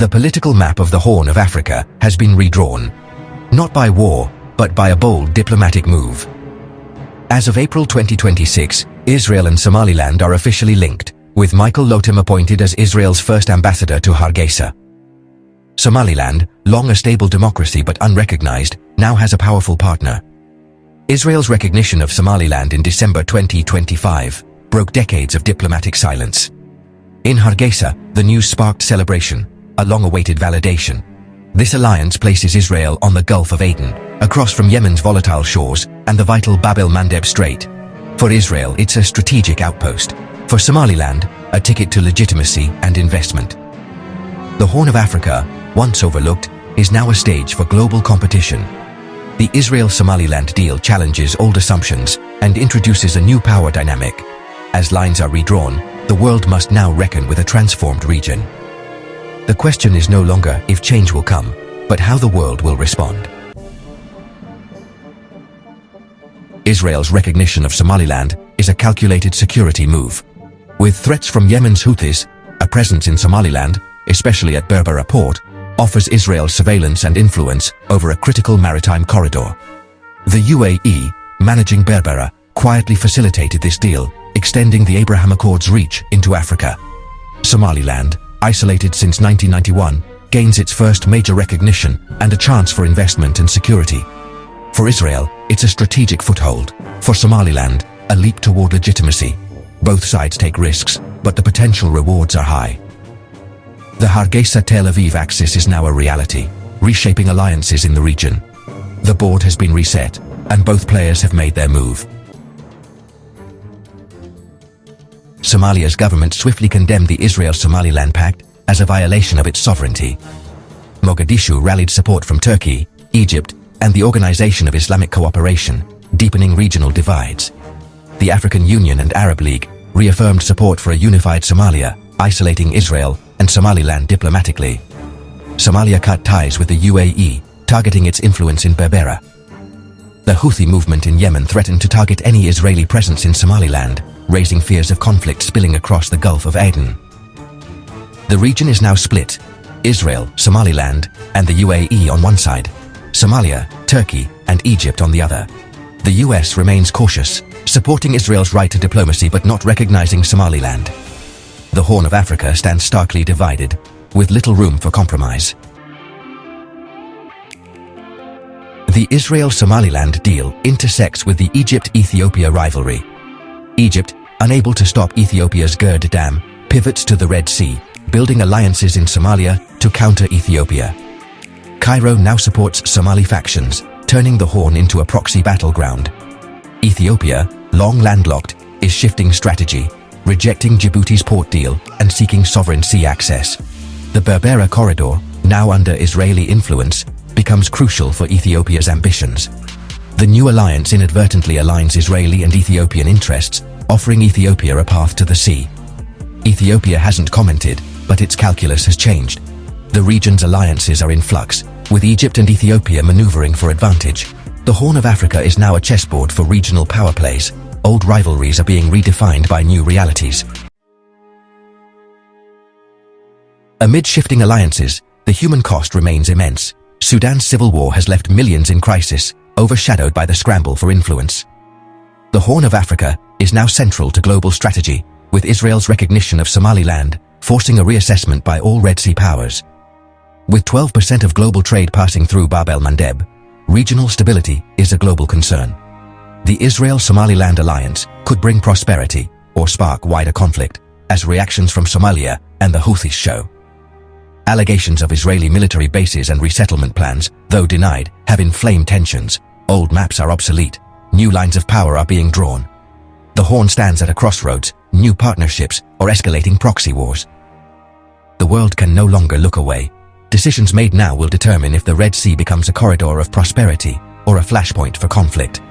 The political map of the Horn of Africa has been redrawn. Not by war, but by a bold diplomatic move. As of April 2026, Israel and Somaliland are officially linked, with Michael Lotum appointed as Israel's first ambassador to Hargeisa. Somaliland, long a stable democracy but unrecognized, now has a powerful partner. Israel's recognition of Somaliland in December 2025 broke decades of diplomatic silence. In Hargeisa, the news sparked celebration, a long-awaited validation. This alliance places Israel on the Gulf of Aden, across from Yemen's volatile shores and the vital Bab el-Mandeb Strait. For Israel, it's a strategic outpost. For Somaliland, a ticket to legitimacy and investment. The Horn of Africa, once overlooked, is now a stage for global competition. The Israel-Somaliland deal challenges old assumptions and introduces a new power dynamic. As lines are redrawn, the world must now reckon with a transformed region. The question is no longer if change will come, but how the world will respond. Israel's recognition of Somaliland is a calculated security move. With threats from Yemen's Houthis, a presence in Somaliland, especially at Berbera port, offers Israel surveillance and influence over a critical maritime corridor. The UAE, managing Berbera, quietly facilitated this deal, extending the Abraham Accords' reach into Africa. Somaliland, isolated since 1991, gains its first major recognition and a chance for investment and security. For Israel, it's a strategic foothold. For Somaliland, a leap toward legitimacy. Both sides take risks, but the potential rewards are high. The Hargeisa-Tel Aviv axis is now a reality, reshaping alliances in the region. The board has been reset, and both players have made their move. Somalia's government swiftly condemned the Israel-Somaliland Pact as a violation of its sovereignty. Mogadishu rallied support from Turkey, Egypt, and the Organization of Islamic Cooperation, deepening regional divides. The African Union and Arab League reaffirmed support for a unified Somalia, isolating Israel and Somaliland diplomatically. Somalia cut ties with the UAE, targeting its influence in Berbera. The Houthi movement in Yemen threatened to target any Israeli presence in Somaliland, raising fears of conflict spilling across the Gulf of Aden. The region is now split: Israel, Somaliland, and the UAE on one side, Somalia, Turkey, and Egypt on the other. The US remains cautious, supporting Israel's right to diplomacy but not recognizing Somaliland. The Horn of Africa stands starkly divided, with little room for compromise. The Israel-Somaliland deal intersects with the Egypt-Ethiopia rivalry. Egypt, unable to stop Ethiopia's Gerd Dam, pivots to the Red Sea, building alliances in Somalia to counter Ethiopia. Cairo now supports Somali factions, turning the Horn into a proxy battleground. Ethiopia, long landlocked, is shifting strategy, rejecting Djibouti's port deal and seeking sovereign sea access. The Berbera corridor, now under Israeli influence, becomes crucial for Ethiopia's ambitions. The new alliance inadvertently aligns Israeli and Ethiopian interests, offering Ethiopia a path to the sea. Ethiopia hasn't commented, but its calculus has changed. The region's alliances are in flux, with Egypt and Ethiopia maneuvering for advantage. The Horn of Africa is now a chessboard for regional power plays. Old rivalries are being redefined by new realities. Amid shifting alliances, the human cost remains immense. Sudan's civil war has left millions in crisis, overshadowed by the scramble for influence. The Horn of Africa is now central to global strategy, with Israel's recognition of Somaliland forcing a reassessment by all Red Sea powers. With 12% of global trade passing through Bab el-Mandeb, regional stability is a global concern. The Israel-Somaliland alliance could bring prosperity or spark wider conflict, as reactions from Somalia and the Houthis show. Allegations of Israeli military bases and resettlement plans, though denied, have inflamed tensions. Old maps are obsolete. New lines of power are being drawn. The Horn stands at a crossroads: new partnerships or escalating proxy wars. The world can no longer look away. Decisions made now will determine if the Red Sea becomes a corridor of prosperity or a flashpoint for conflict.